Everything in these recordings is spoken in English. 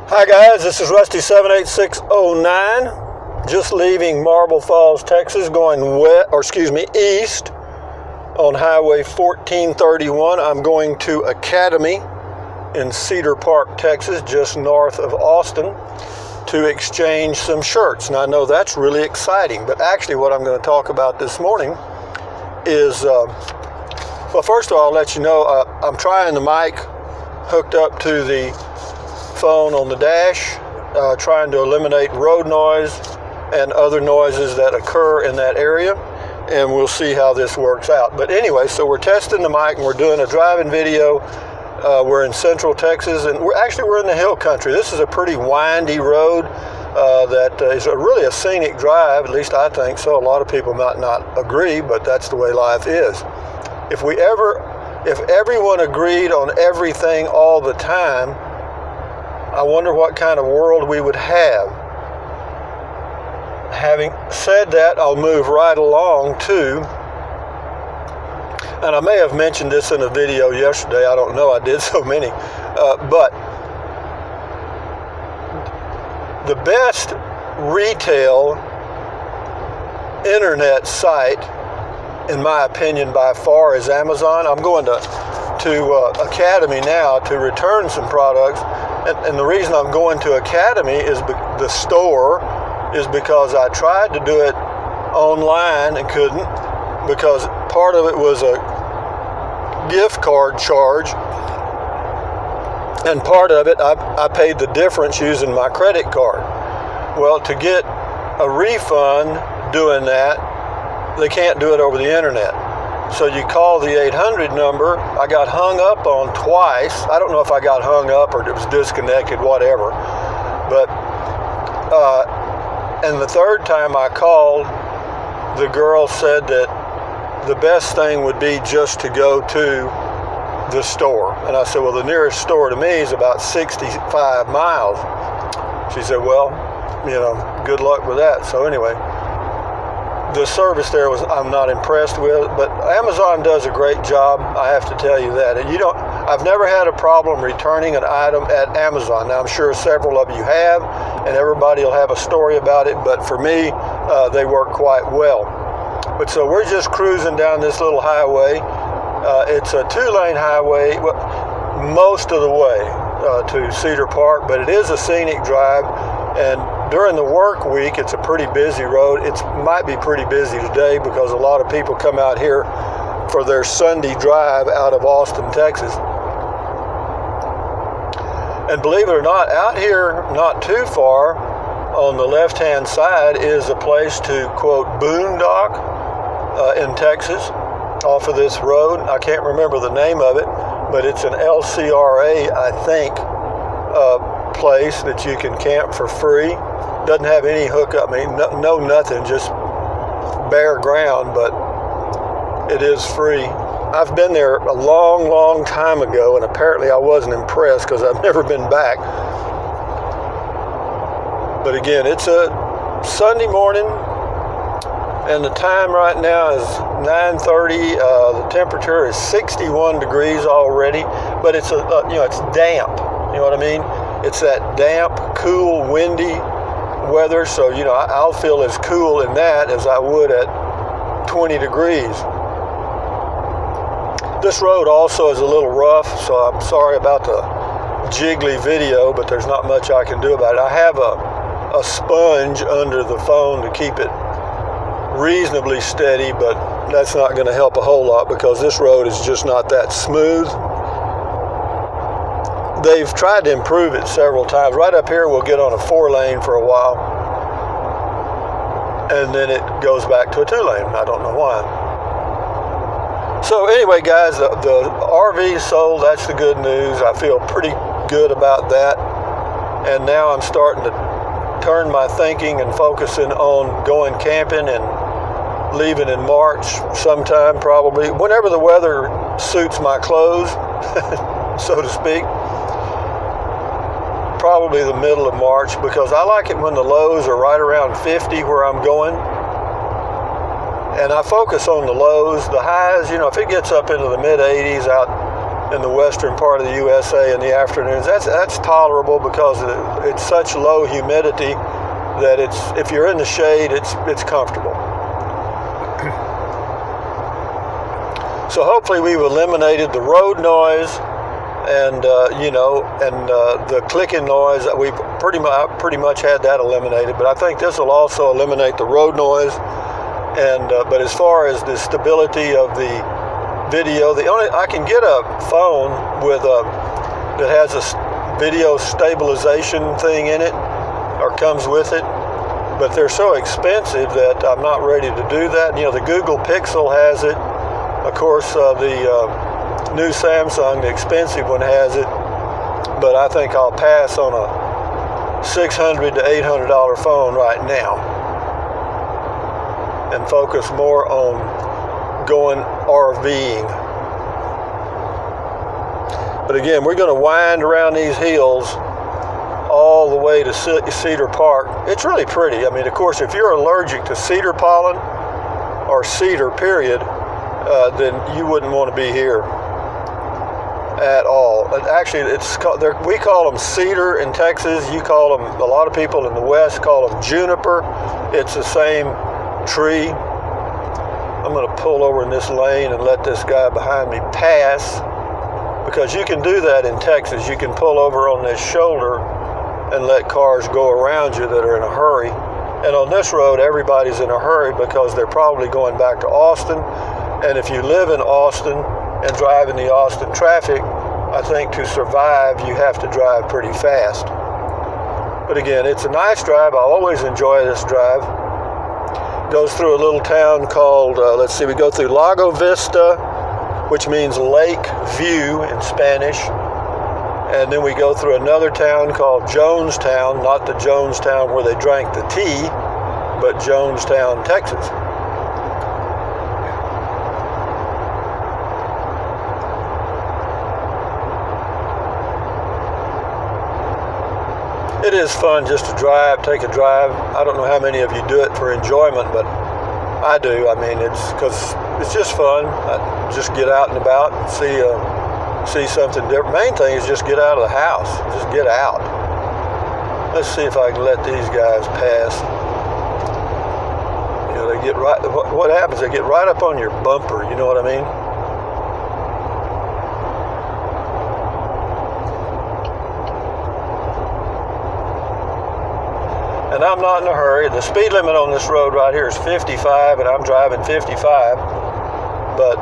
Hi guys, this is Rusty 78609, just leaving Marble Falls, Texas, going east on Highway 1431. I'm going to Academy in Cedar Park, Texas, just north of Austin, to exchange some shirts. Now I know that's really exciting, but actually what I'm going to talk about this morning is, well, first of all, I'll let you know I'm trying the mic hooked up to the phone on the dash, trying to eliminate road noise and other noises that occur in that area, and we'll see how this works out. But anyway, so we're testing the mic and we're doing a driving video. We're in Central Texas, and we're in the hill country. This is a pretty windy road that is really a scenic drive, at least I think so. A lot of people might not agree, but that's the way life is. If everyone agreed on everything all the time, I wonder what kind of world we would have. Having said that, I'll move right along to, and I may have mentioned this in a video yesterday, I don't know, I did so many, but the best retail internet site, in my opinion, by far, is Amazon. I'm going to Academy now to return some products. And the reason I'm going to Academy is the store is because I tried to do it online and couldn't, because part of it was a gift card charge, and part of it I paid the difference using my credit card. Well, to get a refund doing that, they can't do it over the internet. So you call the 800 number. I got hung up on twice. I don't know if I got hung up or it was disconnected, whatever. But, and the third time I called, the girl said that the best thing would be just to go to the store. And I said, well, the nearest store to me is about 65 miles. She said, well, good luck with that. So anyway, the service there I'm not impressed with, but Amazon does a great job, I have to tell you that. And I've never had a problem returning an item at Amazon. Now I'm sure several of you have, and everybody will have a story about it, but for me, they work quite well. But so we're just cruising down this little highway. It's a 2-lane highway, most of the way to Cedar Park, but it is a scenic drive, and during the work week, it's a pretty busy road. It might be pretty busy today because a lot of people come out here for their Sunday drive out of Austin, Texas. And believe it or not, out here not too far on the left-hand side is a place to, quote, boondock in Texas off of this road. I can't remember the name of it, but it's an LCRA, I think, place that you can camp for free. Doesn't have any hookup, no nothing, just bare ground, but it is free. I've been there a long, long time ago, and apparently I wasn't impressed because I've never been back. But again, it's a Sunday morning, and the time right now is 9:30. The temperature is 61 degrees already, but it's it's damp. You know what I mean? It's that damp, cool, windy weather, so I'll feel as cool in that as I would at 20 degrees. This road also is a little rough, so I'm sorry about the jiggly video, but there's not much I can do about it. I have a sponge under the phone to keep it reasonably steady, but that's not going to help a whole lot because this road is just not that smooth. They've tried to improve it several times. Right up here, we'll get on a 4-lane for a while, and then it goes back to a 2-lane. I don't know why. So anyway, guys, the RV sold. That's the good news. I feel pretty good about that. And now I'm starting to turn my thinking and focusing on going camping and leaving in March sometime, probably, whenever the weather suits my clothes, so to speak. Probably the middle of March, because I like it when the lows are right around 50 where I'm going. And I focus on the lows. The highs, if it gets up into the mid 80s out in the western part of the USA in the afternoons. That's tolerable because it's such low humidity that if you're in the shade, it's comfortable. So hopefully we've eliminated the road noise and the clicking noise. We pretty much had that eliminated, but I think this will also eliminate the road noise. And but as far as the stability of the video, I can get a phone that has a video stabilization thing in it, or comes with it, but they're so expensive that I'm not ready to do that. The Google Pixel has it. Of course, the new Samsung, the expensive one, has it, but I think I'll pass on a $600 to $800 phone right now and focus more on going RVing. But again, we're going to wind around these hills all the way to Cedar Park. It's really pretty. I mean, of course, if you're allergic to cedar pollen or cedar period, then you wouldn't want to be here at all. Actually, we call them cedar in Texas. You call them, a lot of people in the West call them juniper. It's the same tree. I'm going to pull over in this lane and let this guy behind me pass, because you can do that in Texas. You can pull over on this shoulder and let cars go around you that are in a hurry. And on this road, everybody's in a hurry because they're probably going back to Austin. And if you live in Austin and drive in the Austin traffic, I think to survive, you have to drive pretty fast. But again, it's a nice drive. I always enjoy this drive. Goes through a little town called, we go through Lago Vista, which means lake view in Spanish. And then we go through another town called Jonestown, not the Jonestown where they drank the tea, but Jonestown, Texas. It is fun just to take a drive. I don't know how many of you do it for enjoyment, but I do. I mean, it's because it's just fun. Just get out and about and see something different. Main thing is just get out of the house. Just get out. Let's see if I can let these guys pass. They get right. What happens? They get right up on your bumper. You know what I mean? And I'm not in a hurry. The speed limit on this road right here is 55, and I'm driving 55, but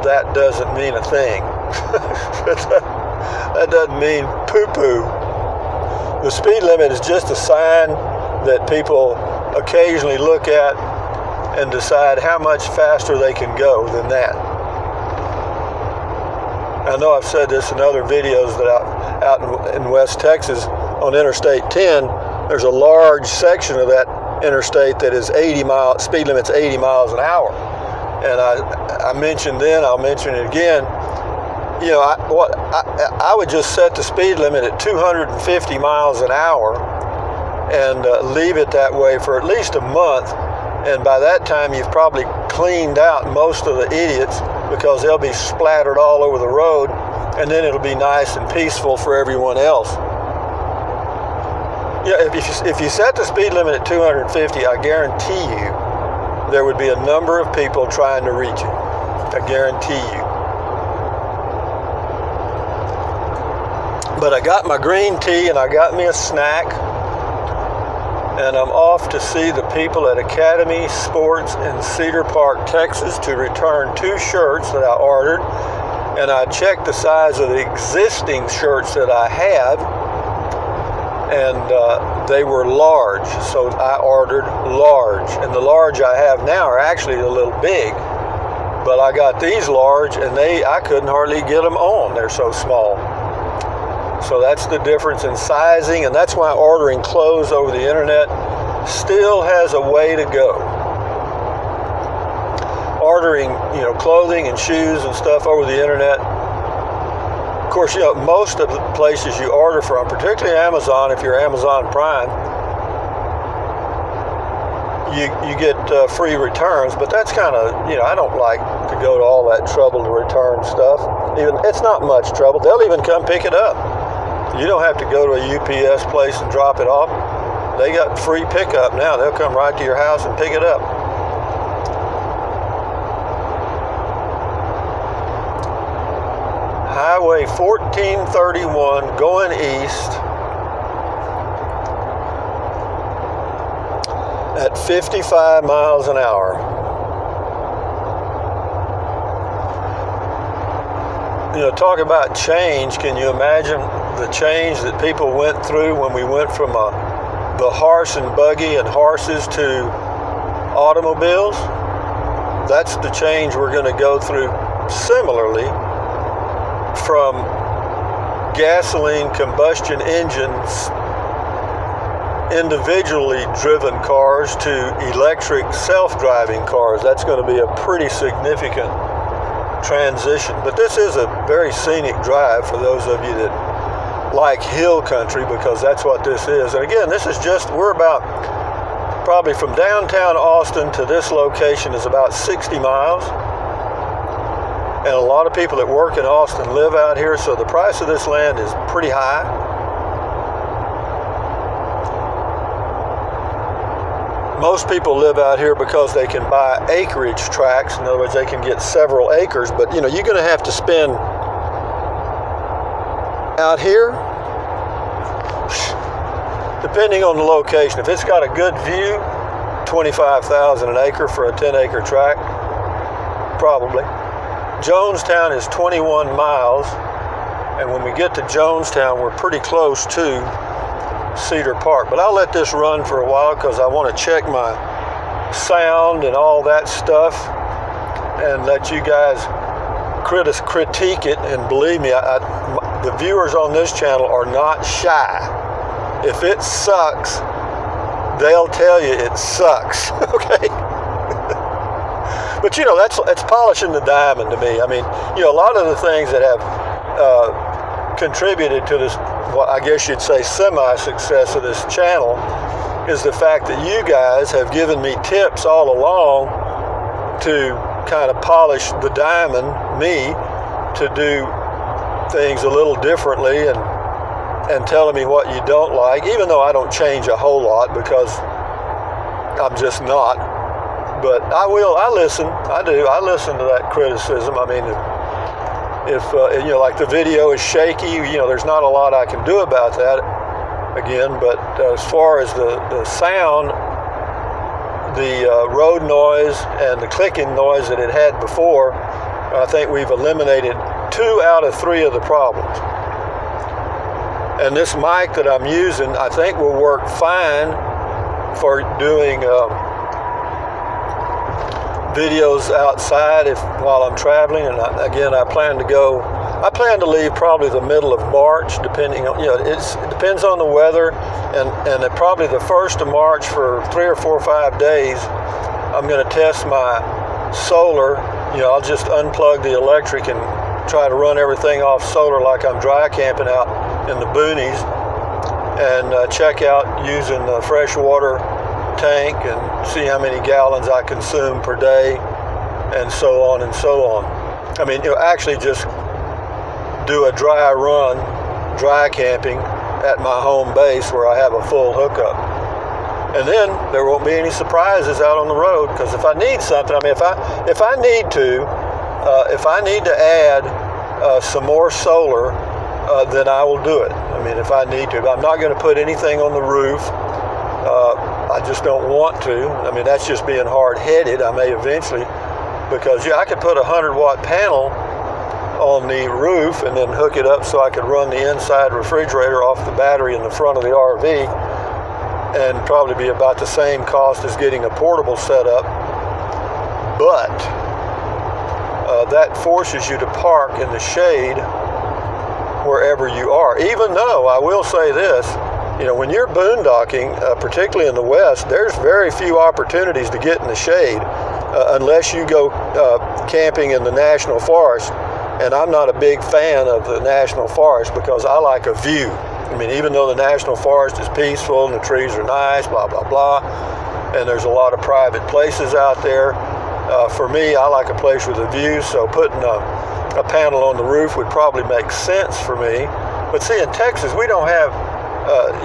that doesn't mean a thing. That doesn't mean poo-poo. The speed limit is just a sign that people occasionally look at and decide how much faster they can go than that. I know I've said this in other videos that out in West Texas on Interstate 10, there's a large section of that interstate that is speed limit's 80 miles an hour. And I mentioned then, I'll mention it again, I would just set the speed limit at 250 miles an hour and leave it that way for at least a month. And by that time, you've probably cleaned out most of the idiots, because they'll be splattered all over the road, and then it'll be nice and peaceful for everyone else. If you set the speed limit at 250, I guarantee you there would be a number of people trying to reach you. I guarantee you. But I got my green tea and I got me a snack, and I'm off to see the people at Academy Sports in Cedar Park, Texas, to return 2 shirts that I ordered. And I checked the size of the existing shirts that I have, and they were large, so I ordered large. And the large I have now are actually a little big, but I got these large, and I couldn't hardly get them on. They're so small. So that's the difference in sizing, and that's why ordering clothes over the internet still has a way to go. Ordering, clothing and shoes and stuff over the internet, of course, most of the places you order from, particularly Amazon, if you're Amazon Prime, you get free returns, but that's kind of, I don't like to go to all that trouble to return stuff. it's not much trouble. They'll even come pick it up. You don't have to go to a UPS place and drop it off. They got free pickup now. They'll come right to your house and pick it up. Highway 1431 going east at 55 miles an hour. You know, talk about change. Can you imagine the change that people went through when we went from the horse and buggy and horses to automobiles? That's the change we're going to go through similarly, from gasoline combustion engines, individually driven cars, to electric self-driving cars. That's going to be a pretty significant transition. But this is a very scenic drive for those of you that like hill country, because that's what this is. And again, this is just, we're about, probably from downtown Austin to this location is about 60 miles. And a lot of people that work in Austin live out here, so the price of this land is pretty high. Most people live out here because they can buy acreage tracts. In other words, they can get several acres, but you know, you're going to have to spend out here, depending on the location. If it's got a good view, $25,000 an acre for a 10-acre tract, probably. Jonestown is 21 miles, and when we get to Jonestown, we're pretty close to Cedar Park. But I'll let this run for a while because I want to check my sound and all that stuff and let you guys critique it. And believe me, the viewers on this channel are not shy. If it sucks, they'll tell you it sucks. Okay? But you know, it's polishing the diamond to me. I mean, you know, a lot of the things that have contributed to this, well, I guess you'd say semi-success of this channel, is the fact that you guys have given me tips all along to kind of polish the diamond, me, to do things a little differently, and telling me what you don't like, even though I don't change a whole lot because I'm just not. But I listen. I do. I listen to that criticism. I mean, if you know, like the video is shaky, you know, there's not a lot I can do about that, again. But as far as the sound, the road noise and the clicking noise that it had before, I think we've eliminated 2 out of 3 of the problems. And this mic that I'm using, I think, will work fine for doing videos outside while I'm traveling. And again, I plan to leave probably the middle of March, depending on, you know, it depends on the weather, and probably the 1st of March for 3 or 4 or 5 days, I'm going to test my solar. You know, I'll just unplug the electric and try to run everything off solar like I'm dry camping out in the boonies, and check out using the fresh water tank and see how many gallons I consume per day, and so on and so on. I mean, you know, actually just do a dry run, dry camping at my home base where I have a full hookup. And then there won't be any surprises out on the road, because if I need something, I mean, if I need to add some more solar, then I will do it. I mean, if I need to. But I'm not going to put anything on the roof. I just don't want to. I mean, that's just being hard-headed. I may eventually, because yeah, I could put a 100-watt panel on the roof and then hook it up so I could run the inside refrigerator off the battery in the front of the RV, and probably be about the same cost as getting a portable setup. But that forces you to park in the shade wherever you are. Even though I will say this, you know, when you're boondocking, particularly in the West, there's very few opportunities to get in the shade unless you go camping in the National Forest. And I'm not a big fan of the National Forest because I like a view. I mean, even though the National Forest is peaceful and the trees are nice, blah, blah, blah, and there's a lot of private places out there, for me, I like a place with a view. So putting a a panel on the roof would probably make sense for me. But see, in Texas, we don't have,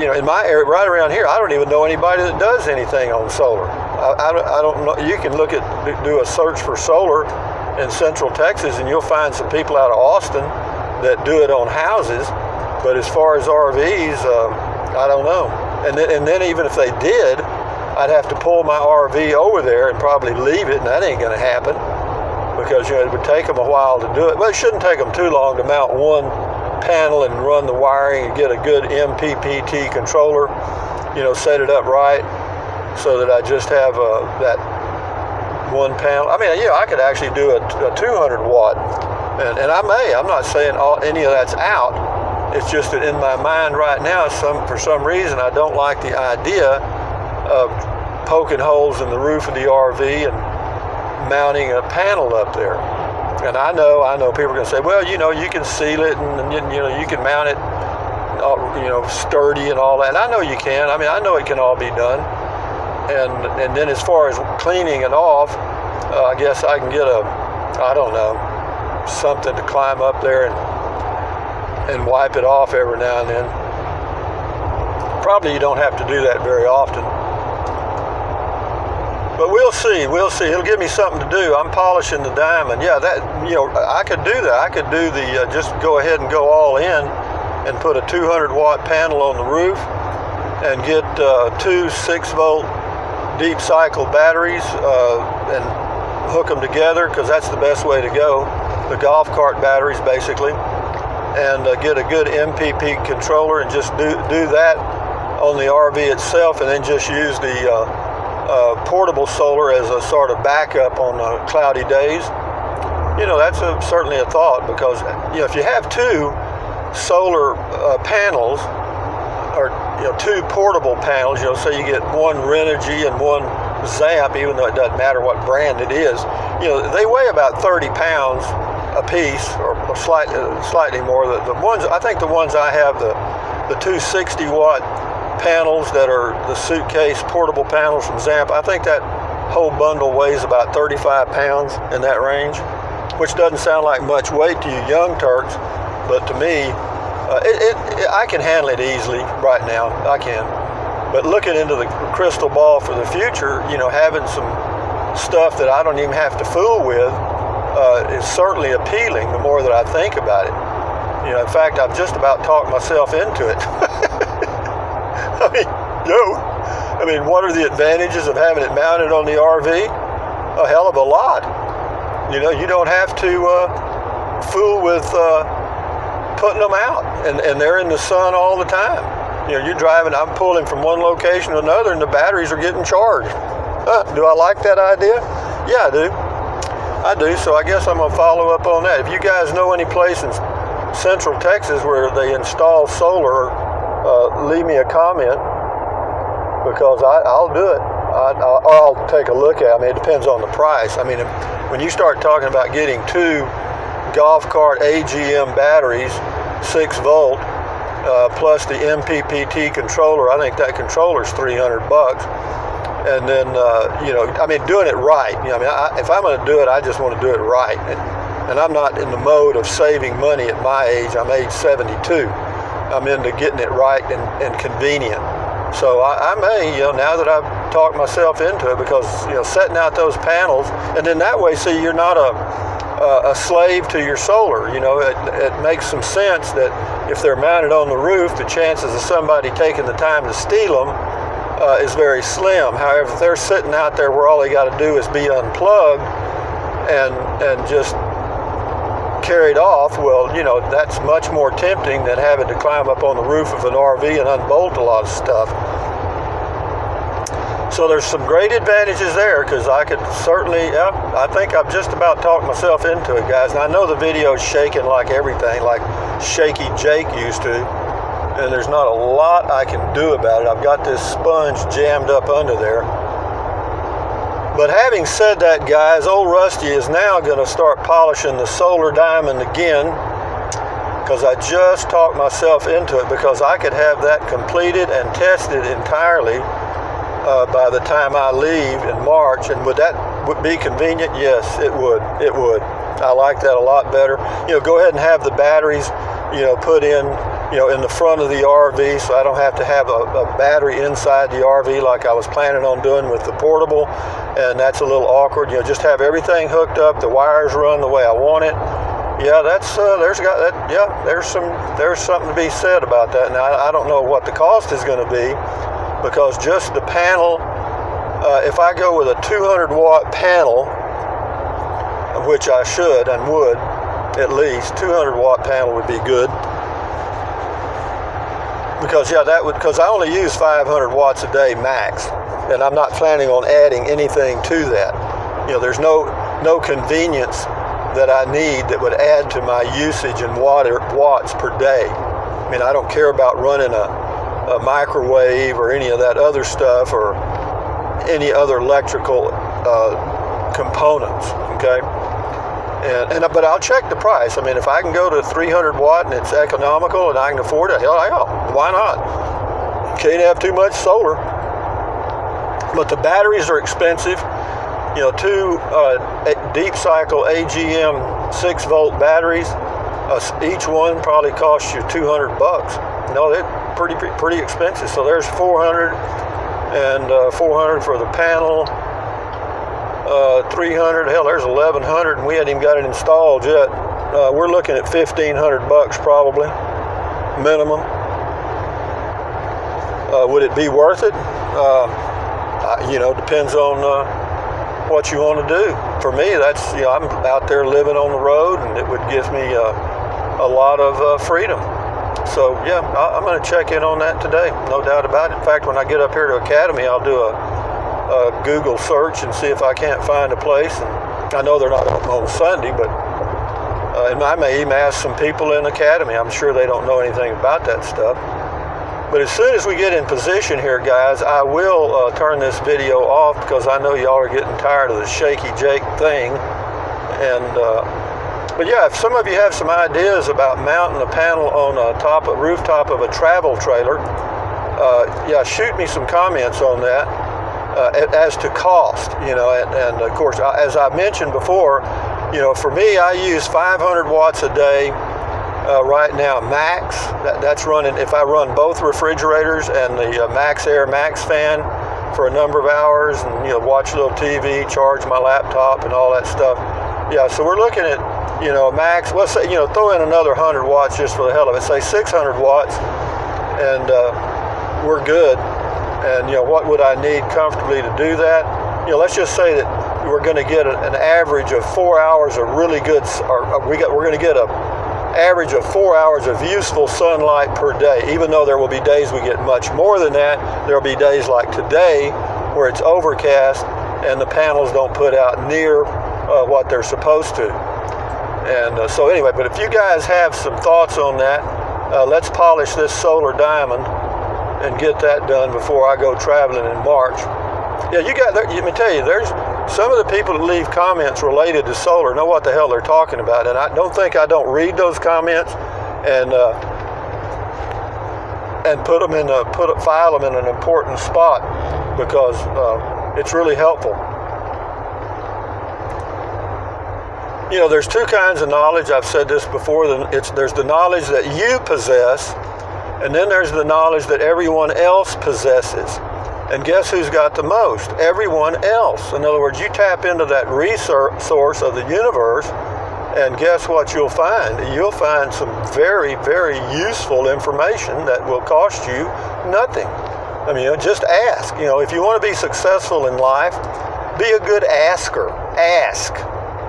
in my area, right around here, I don't even know anybody that does anything on solar. I don't know. You can do a search for solar in Central Texas, and you'll find some people out of Austin that do it on houses. But as far as RVs, I don't know. And then even if they did, I'd have to pull my RV over there and probably leave it, and that ain't going to happen because it would take them a while to do it. Well, it shouldn't take them too long to mount one panel and run the wiring and get a good MPPT controller, set it up right so that I just have that one panel. I mean, I could actually do a 200 watt, and I'm not saying any of that's out. It's just that in my mind right now, for some reason, I don't like the idea of poking holes in the roof of the RV and mounting a panel up there. And I know people are going to say, well, you can seal it and you can mount it, sturdy and all that. And I know you can. I mean, I know it can all be done. And then as far as cleaning it off, I guess I can get something to climb up there and wipe it off every now and then. Probably you don't have to do that very often. But we'll see. He'll give me something to do. I'm polishing the diamond. Yeah, I could do that. I could do just go ahead and go all in and put a 200 watt panel on the roof and get 2 6-volt deep cycle batteries and hook them together, because that's the best way to go. The golf cart batteries, basically. And get a good MPP controller and just do that on the RV itself, and then just use the portable solar as a sort of backup on cloudy days. That's certainly a thought, because if you have 2 solar panels, or 2 portable panels, say you get one Renogy and one Zamp, even though it doesn't matter what brand it is, they weigh about 30 pounds a piece, or slightly more. I think the ones I have, the 260 watt panels that are the suitcase portable panels from Zamp, I think that whole bundle weighs about 35 pounds, in that range, which doesn't sound like much weight to you young Turks, but to me, I can handle it easily right now. I can. But looking into the crystal ball for the future, having some stuff that I don't even have to fool with is certainly appealing the more that I think about it. In fact, I've just about talked myself into it. I mean, what are the advantages of having it mounted on the RV? A hell of a lot. You don't have to fool with putting them out, and they're in the sun all the time. You're driving, I'm pulling from one location to another, and the batteries are getting charged. Do I like that idea? Yeah, I do. So I guess I'm going to follow up on that. If you guys know any place in Central Texas where they install solar, leave me a comment, because I'll do it. I'll take a look at it. I mean, it depends on the price. I mean, when you start talking about getting 2 golf cart AGM batteries, 6 volt, plus the MPPT controller, I think that controller's $300. And then, doing it right. If I'm going to do it, I just want to do it right. And I'm not in the mode of saving money at my age. I'm age 72. I'm into getting it right and convenient. So I may, now that I've talked myself into it, because, setting out those panels, and then that way, see, you're not a slave to your solar. It makes some sense that if they're mounted on the roof, the chances of somebody taking the time to steal them is very slim. However, if they're sitting out there where all they got to do is be unplugged and just carried off, well, that's much more tempting than having to climb up on the roof of an RV and unbolt a lot of stuff. So there's some great advantages there, because I could certainly, I think I've just about talked myself into it, guys. And I know the video's shaking like everything, like Shaky Jake used to, and there's not a lot I can do about it. I've got this sponge jammed up under there. But having said that, guys, old Rusty is now going to start polishing the solar diamond again, because I just talked myself into it, because I could have that completed and tested entirely by the time I leave in March. And would that be convenient? Yes, it would. I like that a lot better. Go ahead and have the batteries, put in, in the front of the RV, so I don't have to have a battery inside the RV like I was planning on doing with the portable, and that's a little awkward. Just have everything hooked up, the wires run the way I want it. Yeah, there's something to be said about that. Now, I don't know what the cost is going to be, because just the panel, if I go with a 200-watt panel, which I should and would, at least 200-watt panel would be good, because because I only use 500 watts a day max, and I'm not planning on adding anything to that. There's no convenience that I need that would add to my usage in watts per day. I don't care about running a microwave or any of that other stuff, or any other electrical components, okay? But I'll check the price. If I can go to 300 watt and it's economical and I can afford it, hell, why not? Can't have too much solar. But the batteries are expensive. Two deep cycle AGM 6-volt batteries, each one probably costs you $200. They're pretty expensive. So there's 400 and 400 for the panel. 300, hell, there's 1,100, and we hadn't even got it installed yet. We're looking at $1,500 probably, minimum. Would it be worth it? Depends on what you want to do. For me, that's, I'm out there living on the road, and it would give me a lot of freedom. So yeah, I'm going to check in on that today, no doubt about it. In fact, when I get up here to Academy, I'll do a Google search and see if I can't find a place. And I know they're not open on Sunday, but and I may even ask some people in Academy. I'm sure they don't know anything about that stuff. But as soon as we get in position here, guys, I will turn this video off, because I know y'all are getting tired of the shaky Jake thing. And but yeah, if some of you have some ideas about mounting a panel on a rooftop of a travel trailer, yeah, shoot me some comments on that. As to cost, and of course, as I mentioned before, for me, I use 500 watts a day right now, max. That's running, if I run both refrigerators and the Max Air Max fan for a number of hours, and watch a little TV, charge my laptop, and all that stuff. Yeah, so we're looking at, max. Let's say, throw in another 100 watts just for the hell of it. Say 600 watts, and we're good. And what would I need comfortably to do that? Let's just say that we're going to get an average of 4 hours of really good, we're going to get an average of 4 hours of useful sunlight per day. Even though there will be days we get much more than that, there will be days like today where it's overcast and the panels don't put out near what they're supposed to. And so anyway, but if you guys have some thoughts on that, let's polish this solar diamond and get that done before I go traveling in March. Yeah, let me tell you, there's some of the people that leave comments related to solar know what the hell they're talking about, and I don't think I don't read those comments and file them in an important spot, because it's really helpful. There's two kinds of knowledge. I've said this before. There's the knowledge that you possess, and then there's the knowledge that everyone else possesses. And guess who's got the most? Everyone else. In other words, you tap into that resource of the universe, and guess what you'll find? You'll find some very, very useful information that will cost you nothing. Just ask. If you want to be successful in life, be a good asker. Ask.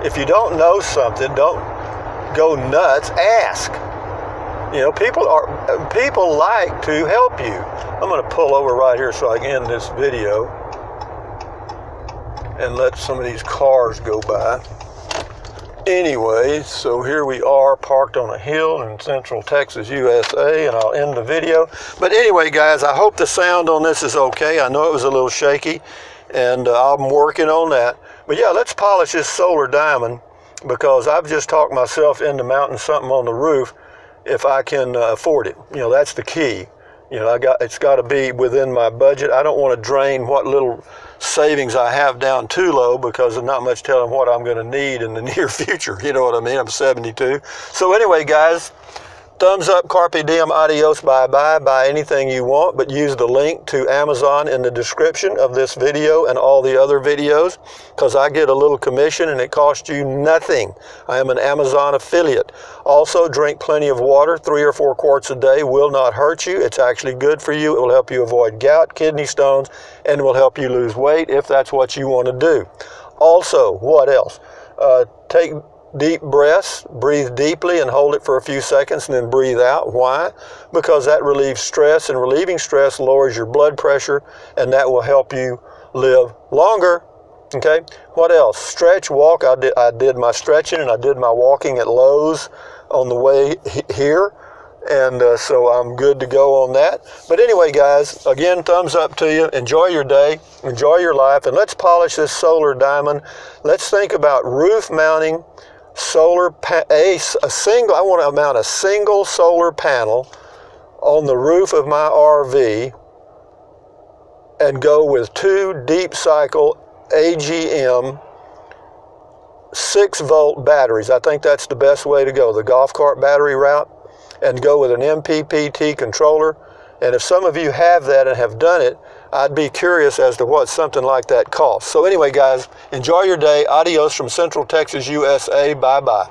If you don't know something, don't go nuts. Ask. People like to help you. I'm going to pull over right here so I can end this video and let some of these cars go by. Anyway, so here we are parked on a hill in Central Texas, USA, and I'll end the video. But anyway, guys, I hope the sound on this is okay. I know it was a little shaky, and I'm working on that. But yeah, let's polish this solar diamond, because I've just talked myself into mounting something on the roof if I can afford it. That's the key. You know, it's got to be within my budget. I don't want to drain what little savings I have down too low, because there's not much telling what I'm going to need in the near future. You know what I mean? I'm 72. So anyway, guys, thumbs up, carpe diem, adios, bye-bye. Buy anything you want, but use the link to Amazon in the description of this video and all the other videos, because I get a little commission and it costs you nothing. I am an Amazon affiliate. Also, drink plenty of water. 3 or 4 quarts a day will not hurt you. It's actually good for you. It will help you avoid gout, kidney stones, and will help you lose weight if that's what you want to do. Also, what else? Take deep breaths, breathe deeply and hold it for a few seconds and then breathe out. Why? Because that relieves stress, and relieving stress lowers your blood pressure, and that will help you live longer. Okay, what else? Stretch, walk. I did my stretching and I did my walking at Lowe's on the way here, and so I'm good to go on that. But anyway, guys, again, thumbs up to you. Enjoy your day, enjoy your life, and let's polish this solar diamond. Let's think about roof mounting solar I want to mount a single solar panel on the roof of my RV and go with 2 deep cycle AGM 6-volt batteries. I think that's the best way to go, the golf cart battery route, and go with an MPPT controller. And if some of you have that and have done it, I'd be curious as to what something like that costs. So anyway, guys, enjoy your day. Adios from Central Texas, USA. Bye-bye.